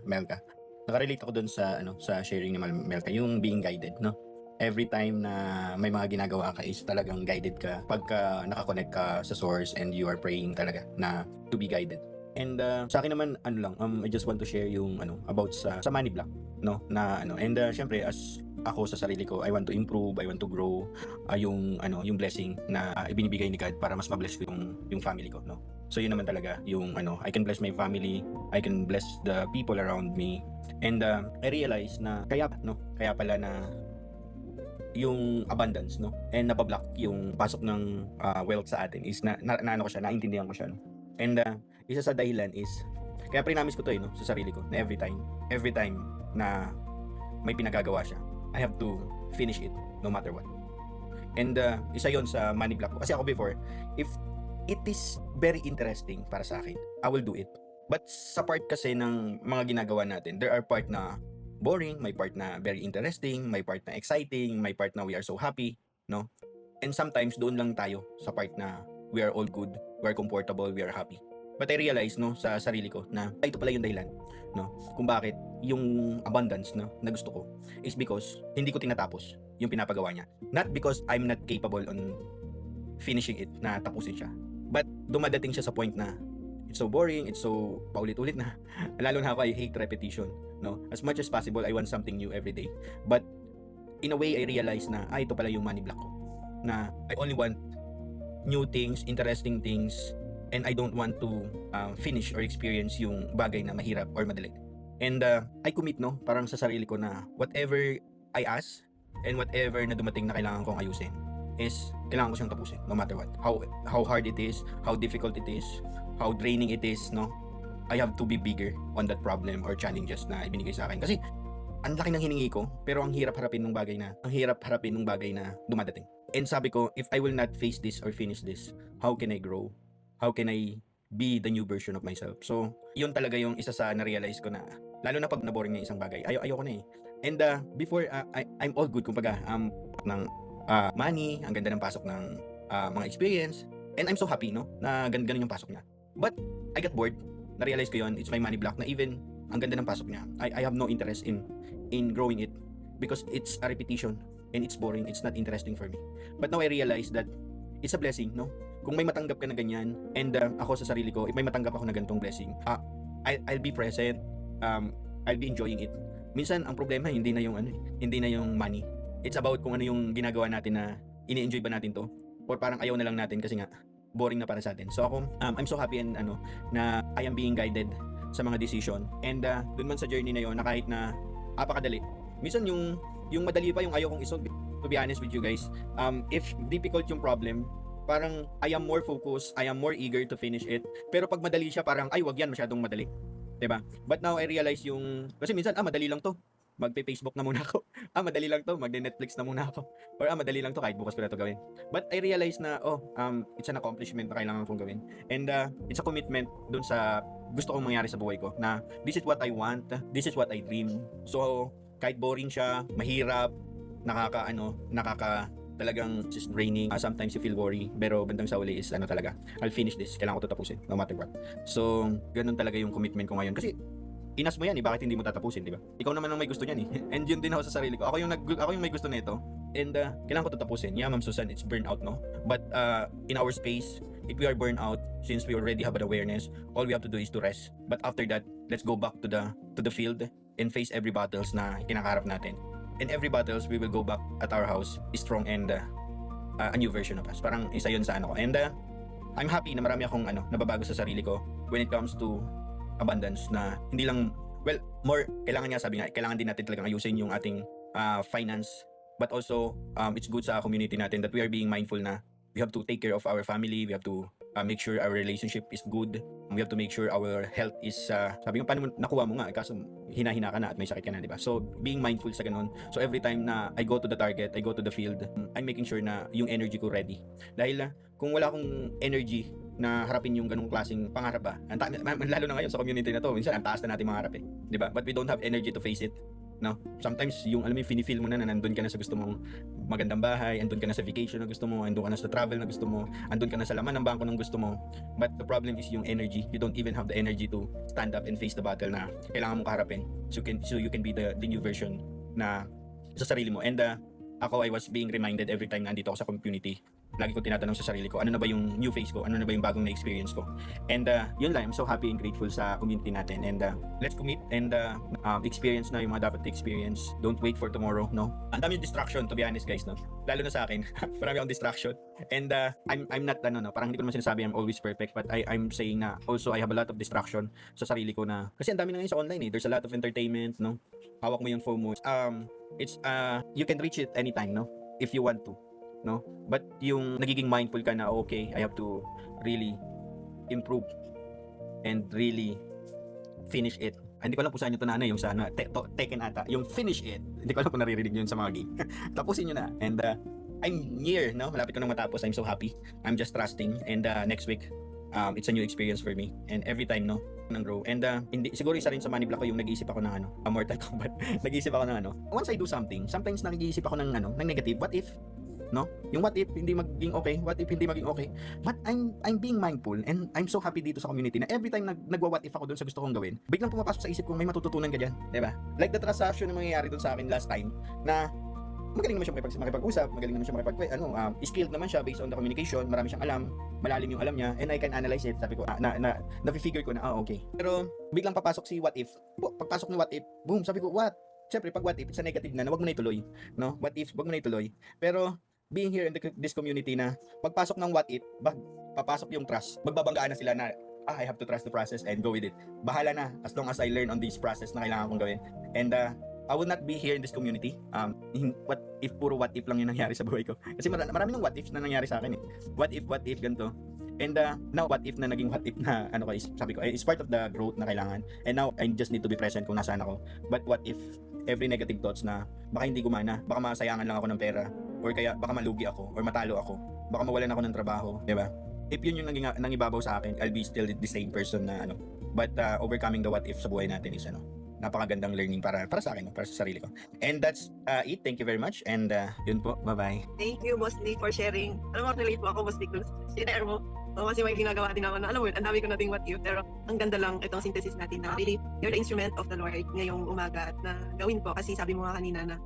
Melka. Naka-relate ako dun sa sa sharing ni Melka, yung being guided, no? Every time na may mga ginagawa ka is talagang guided ka pagka nakakonect ka sa source and you are praying talaga na to be guided. And sa akin naman I just want to share yung about sa money block, no? Na and syempre as ako sa sarili ko, I want to improve, I want to grow yung blessing na ibinibigay ni God para mas ma-bless ko yung family ko, no? So yun naman talaga yung I can bless my family, I can bless the people around me. And I realize na kaya pala na yung abundance, no? And nabablock yung pasok ng wealth sa atin is ano ko siya, naintindihan ko siya, no? And isa sa dahilan is kaya prinamis ko to no, sa sarili ko na every time na may pinagagawa siya, I have to finish it no matter what. And isa yon sa money block ko. Kasi ako before, if it is very interesting para sa akin, I will do it. But sa part kasi ng mga ginagawa natin, there are part na boring, may part na very interesting, may part na exciting, may part na we are so happy, no? And sometimes doon lang tayo sa part na we are all good, we are comfortable, we are happy. But I realize no sa sarili ko na ito pala yung dahilan, no, kung bakit yung abundance na gusto ko is because hindi ko tinatapos yung pinapagawa niya. Not because I'm not capable on finishing it, na tapusin siya. But dumadating siya sa point na it's so boring, it's so paulit-ulit na. Lalo na ako, I hate repetition, no? As much as possible, I want something new every day. But in a way, I realize na ito pala yung money block ko. Na I only want new things, interesting things, and I don't want to finish or experience yung bagay na mahirap or madali. And I commit, no, parang sa sarili ko na whatever I ask and whatever na dumating na kailangan kong ayusin is kailangan ko siyang tapusin no matter what. How hard it is, how difficult it is, how draining it is, no? I have to be bigger on that problem or challenges na ibinigay sa akin. Kasi ang laki ng hiningi ko, pero ang hirap harapin ng bagay na dumadating. And sabi ko, if I will not face this or finish this, how can I grow? How can I be the new version of myself? So, yun talaga yung isa sa na-realize ko na, lalo na pag naboring na isang bagay, ayoko na eh. And before, I'm all good, kumbaga, ng money, ang ganda ng pasok ng mga experience, and I'm so happy, no, na ganun yung pasok niya. But, I got bored, na-realize ko yun, it's my money block, na even ang ganda ng pasok niya, I have no interest in growing it, because it's a repetition, and it's boring, it's not interesting for me. But now I realize that, it's a blessing, no? Kung may matanggap ka na ganyan, and ako sa sarili ko, if may matanggap ako na ganitong blessing, I'll be present, I'll be enjoying it. Minsan, ang problema, hindi na yung money. It's about kung ano yung ginagawa natin na ini-enjoy ba natin to, or parang ayaw na lang natin kasi nga, boring na para sa atin. So ako, I'm so happy and na I am being guided sa mga decision. And dun man sa journey na yon, na kahit na apakadali. Minsan yung madali pa yung ayaw kong isolve. To be honest with you guys, if difficult yung problem, parang I am more focused, I am more eager to finish it. Pero pag madali siya, parang ay wag yan, masyadong madali. 'Di ba? But now I realize kasi minsan madali lang to. Magpe-Facebook na muna ako. Madali lang to, magne-Netflix na muna ako. Or madali lang to, kahit bukas ko na to gawin. But I realize na it's an accomplishment na kailangan kong gawin. And it's a commitment dun sa gusto kong mangyari sa buhay ko, na this is what I want, this is what I dream. So kahit boring siya, mahirap, talagang just draining. Sometimes you feel worry, pero bandang sa uli is talaga, I'll finish this, kailangan ko to tapusin no matter what. So ganun talaga yung commitment ko ngayon, kasi inas mo yan bakit hindi mo tatapusin, di ba? Ikaw naman ang may gusto niyan And yun din ako sa sarili ko, ako yung may gusto nito, and kailangan ko to tapusin. Yeah, Ma'am Susan, it's burnout, no? But in our space, if we are burnout, since we already have an awareness, all we have to do is to rest. But after that, let's go back to the field and face every battles na kinakaharap natin. And every battles, we will go back at our house strong and a new version of us. Parang isa yun sa ko. And I'm happy na marami akong nababago sa sarili ko when it comes to abundance, na hindi lang, well, more, kailangan din natin talagang ayusin yung ating finance, but also, it's good sa community natin that we are being mindful na we have to take care of our family, we have to make sure our relationship is good, we have to make sure our health is, sabi nga, paano nakuha mo nga, kaso hina-hina ka na at may sakit ka na, di ba? So, being mindful sa ganun. So, every time na I go to the target, I go to the field, I'm making sure na yung energy ko ready. Dahil kung wala akong energy na harapin yung ganung klaseng pangarap lalo na ngayon sa community na to, minsan ang taas na natin mangarap di ba? But we don't have energy to face it, no? Sometimes yung alam mo yung feel mo na nandun ka na sa gusto mong magandang bahay, andun ka na sa vacation na gusto mo, andun ka na sa travel na gusto mo, andun ka na sa laman ng bangko ng gusto mo. But the problem is yung energy. You don't even have the energy to stand up and face the battle na kailangan mong kaharapin. So you can be the new version na sa sarili mo. And I was being reminded every time na andito ako sa community. Lagi ko tinatanong sa sarili ko, ano na ba yung new face ko? Ano na ba yung bagong na-experience ko? And yun lang, I'm so happy and grateful sa community natin. And let's commit and experience na yung mga dapat experience. Don't wait for tomorrow, no? Ang dami yung distraction, to be honest guys, no? Lalo na sa akin, marami akong distraction. And I'm not, parang hindi ko naman sinasabi I'm always perfect, but I'm saying na also I have a lot of distraction sa sarili ko na, kasi ang dami na ngayon sa online eh. There's a lot of entertainment, no? Hawak mo yung phone mo. It's, you can reach it anytime, no? If you want to. No, but yung nagiging mindful ka na okay, I have to really improve and really finish it. Hindi ko alam kung saan nyo ito yung sa Tekken ata, yung finish it. Hindi ko alam kung naririnig nyo yun sa mga game. Tapusin nyo na. And I'm near, no? Malapit ko nang matapos. I'm so happy. I'm just trusting. And next week, it's a new experience for me. And every time, no, nang grow. And hindi, siguro isa rin sa money block ko yung nag-iisip ako ng Mortal Kombat. Nag-iisip ako ng once I do something, sometimes nag-iisip ako ng negative. What if, no? Yung what if hindi maging okay? What if hindi maging okay? But I'm being mindful and I'm so happy dito sa community na every time nagwa-what if ako doon sa gusto kong gawin, biglang pumapasok sa isip ko may matututunan ka diyan, 'di ba? Like the transaction na mangyayari doon sa akin last time na magaling naman siya makipag-usap, magaling naman siya skilled naman siya based on the communication, marami siyang alam, malalim yung alam niya, and I can analyze it. Sabi ko, na-figure ko na, okay. Pero biglang papasok si what if. Pagpasok ni what if, boom, sabi ko, what? Siyempre, pag what if, it's a negative na, wag mo na ituloy. No? What if, wag mo na ituloy. Pero being here in this community na pagpasok ng what if, papasok yung trust, magbabanggaan na sila na I have to trust the process and go with it. Bahala na as long as I learn on this process na kailangan kong gawin. And I would not be here in this community puro what if lang yung nangyari sa buhay ko. Kasi marami ng what ifs na nangyari sa akin eh. What if ganito. And now what if na naging what if na sabi ko, it's part of the growth na kailangan. And now I just need to be present kung nasaan ako. But what if every negative thoughts na baka hindi gumana, baka masayangan lang ako ng pera, or kaya baka malugi ako or matalo ako, baka mawalan ako ng trabaho, di ba? If yun yung nangibabaw sa akin, I'll be still the same person na But overcoming the what if sa buhay natin is napakagandang learning para sa akin, para sa sarili ko. And that's it. Thank you very much. And yun po. Bye-bye. Thank you, Boss Lee, for sharing. Alam mo, relate po ako, Boss Lee, kung sinare mo. Kasi may ginagawa din ako na, alam mo yun, ang dami ko nating what if, pero ang ganda lang itong synthesis natin na really, you're the instrument of the Lord ngayong umaga at na gawin po. Kasi sabi mo nga kanina na,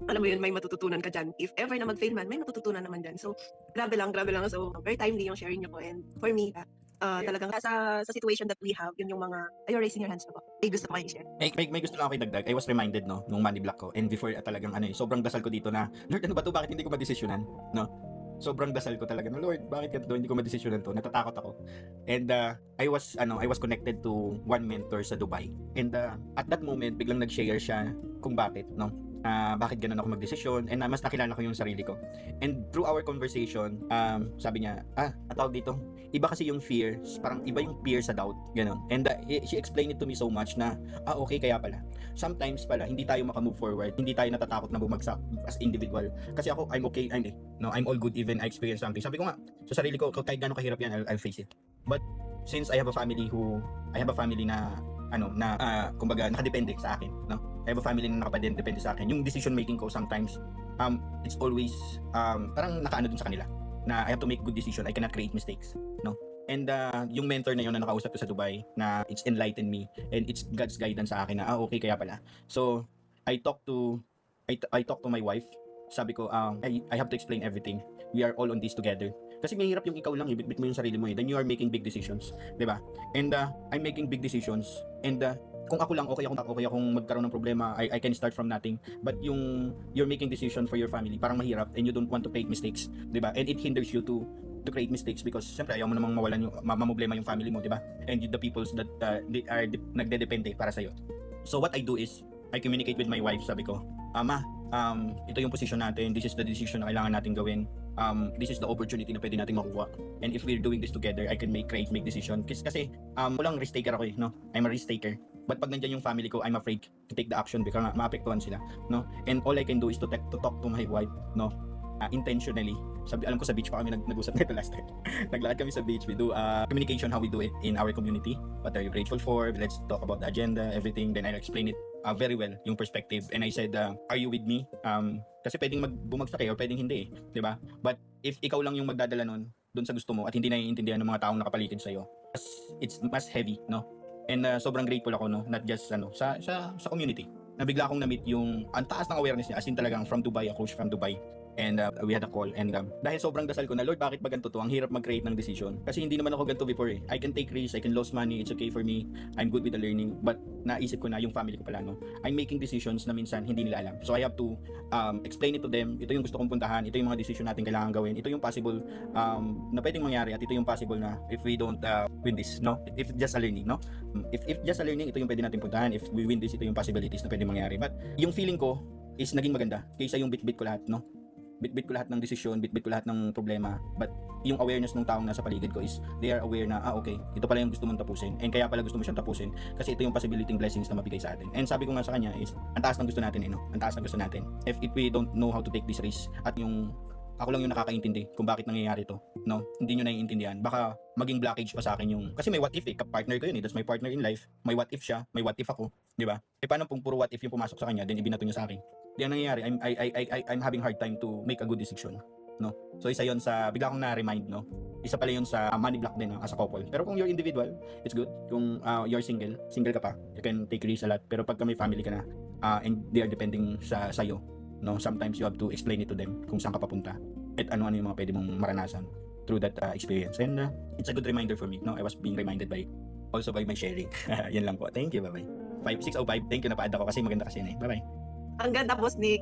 alam mo yun, may matututunan ka dyan. If ever na mag-fail man, may matututunan naman dyan. So, grabe lang. So, very timely yung sharing nyo po. And for me, talagang sa situation that we have, yun yung mga, you're raising your hands na po. May gusto ko kayo i-share. May gusto lang ako idagdag. I was reminded, no, nung money block ko. And before, talagang sobrang dasal ko dito na, Lord, ano ba to? Bakit hindi ko madesisyonan? No? Sobrang dasal ko talaga na, Lord, bakit ganito? Hindi ko madesisyonan to. Natatakot ako. And I was connected to one mentor sa Dubai. And at that moment, biglang nag-share siya kung bakit, no? Bakit ganun ako magdesisyon, and mas nakilala ko yung sarili ko. And through our conversation, sabi niya, tawag dito, iba kasi yung fears, parang iba yung fear sa doubt, ganun. And she explained it to me so much na, okay, kaya pala. Sometimes pala, hindi tayo makamove forward, hindi tayo natatakot na bumagsak as individual. Kasi ako, I'm okay, I'm all good even I experience something. Sabi ko nga, sa sarili ko, kahit gano'ng kahirap yan, I'll face it. But since I have a family na kumbaga nakadepende sa akin, no? I have a family na nakadepende sa akin. Yung decision making ko sometimes it's always parang nakaano dun sa kanila na I have to make good decision. I cannot create mistakes, no? And yung mentor na yun na nakausap ko sa Dubai, na it's enlightened me and it's God's guidance sa akin na okay, kaya pala. So I talk to my wife. Sabi ko, I have to explain everything. We are all on this together. Kasi mahirap yung ikaw lang, ibit mo yung sarili mo eh. Then you are making big decisions, 'di ba? And I'm making big decisions. And kung ako lang, okay akong magkaroon ng problema, I can start from nothing. But yung you're making decision for your family, parang mahirap and you don't want to make mistakes, 'di ba? And it hinders you to create mistakes because siyempre ayaw mo namang mawalan yung mamroblema yung family mo, 'di ba? And the peoples that they are nagdedepende para sa iyo. So what I do is I communicate with my wife. Sabi ko, ito yung position natin, this is the decision na kailangan natin gawin. This is the opportunity na pwede natin makuha. And if we're doing this together, I can make decision. Kasi walang risk taker ako eh, no? I'm a risk taker. But pag nandiyan yung family ko, I'm afraid to take the action because maapektuhan sila, no? And all I can do is to talk to my wife, no? Intentionally. Alam ko sa beach pa kami nag-usap nito last time. Naglakad kami sa beach. We do communication how we do it in our community. What are you grateful for? Let's talk about the agenda, everything. Then I'll explain it very well yung perspective, and I said, are you with me? Kasi pwedeng bumagsak or pwedeng hindi, di ba? But if ikaw lang yung magdadala nun dun sa gusto mo at hindi naiintindihan ng mga taong nakapaligid sa'yo, it's mas heavy, no? And sobrang grateful ako, no, not just sa community. Nabigla akong na-meet yung ang taas ng awareness niya, as in talagang from Dubai, a coach from Dubai. And we had a call, and dahil sobrang dasal ko na, Lord, bakit ba ganito to? Ang hirap mag-create ng decision. Kasi hindi naman ako ganito before eh. I can take risks, I can lose money, it's okay for me. I'm good with the learning. But naisip ko na yung family ko pala, no? I'm making decisions na minsan hindi nila alam. So I have to explain it to them. Ito yung gusto kong puntahan, ito yung mga decision natin kailangan gawin. Ito yung possible na pwedeng mangyari, at ito yung possible na if we don't win this, no? If just a learning, no? If just a learning, ito yung pwede natin puntahan. If we win this, ito yung possibilities na pwedeng mangyari. But yung feeling ko is naging maganda kaysa yung bit-bit ko lahat, no? Bit-bit ko lahat ng desisyon, bit-bit ko lahat ng problema. But yung awareness ng taong nasa paligid ko is they are aware na, okay, ito pala yung gusto mong tapusin. And kaya pala gusto mo siyang tapusin kasi ito yung possibility blessings na mabigay sa atin. And sabi ko nga sa kanya is, ang taas ng gusto natin, no? Ang taas ng gusto natin. If we don't know how to take this risk, at yung ako lang yung nakakaintindi kung bakit nangyayari to, no? Hindi nyo naiintindihan. Baka maging blockage pa sa akin yung, kasi may what if eh, partner ko yun eh, that's my partner in life. May what if siya, may what if ako, di ba? Eh paano kung puro what if yung pumasok sa kanya, then ibinato niya sa akin? Di ang nangyayari, I'm having hard time to make a good decision, no? So isa yon sa, bigla akong na-remind, no? Isa pala yun sa money block din, no? As a couple. Pero kung you're individual, it's good. Kung you're single ka pa, you can take risks a lot. Pero pagka may family ka na, and they are depending sa sa'yo, no? Sometimes you have to explain it to them kung saan ka papunta at ano-ano yung mga pwede mong maranasan through that experience. And it's a good reminder for me, no? I was being reminded also by my sharing. Yan lang po. Thank you, bye-bye. 5605, thank you, napaad ako kasi maganda kasi yun eh. Bye-bye. Ang ganda, Boss Nick.